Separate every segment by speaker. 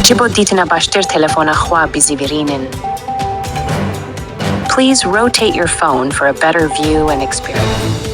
Speaker 1: جيبوا ديتنا باشتر تلفون أخوا بزيفيرينن. Please rotate your phone for a better view and experience.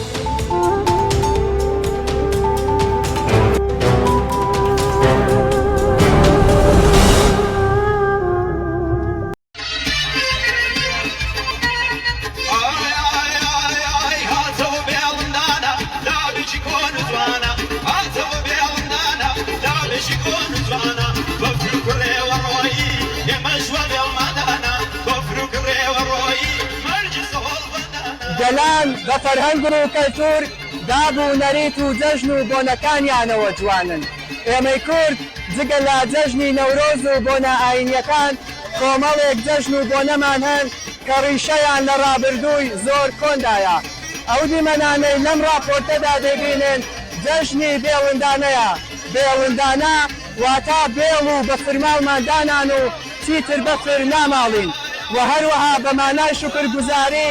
Speaker 2: گەلان بە فەرهەنگ و کەلتور دابوو نەریت و جەژن و بۆنەکانیانەوە جوانن. ئێمەی کورد جگە لە جەژنی نەورۆز و بۆنە ئاینیەکان کۆمەڵێک جەژن و بۆنەمان هەن کە ڕیشەیان لە ڕابردووی زۆر کۆندایە. ئەو دیمەنانەی لەم راپۆرتەدا دەبینن جەژنی بێڵندانەیە. بێڵندانە واتە بێڵ و بە فرماڵماندانان و چیتر بەفر ناماڵین و هەروەها بە مانای شوکرگوزاری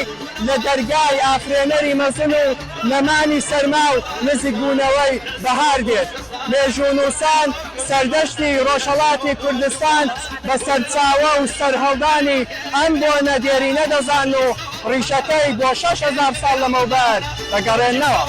Speaker 2: لە دەرگای ئافرێنەری مەزن و نەمانی سەرما و نزیکبوونەوەی بەهار دێت. مێژوونووسان سەردەشتی ڕۆژهەڵاتی کوردستان بە سەرچاوە و سەرهەڵدانی ئەم بۆنە دێرینە دەزان و ڕیشەکەی بۆ 6,000 ساڵ لەمەوبەر دەگەڕێنەوە.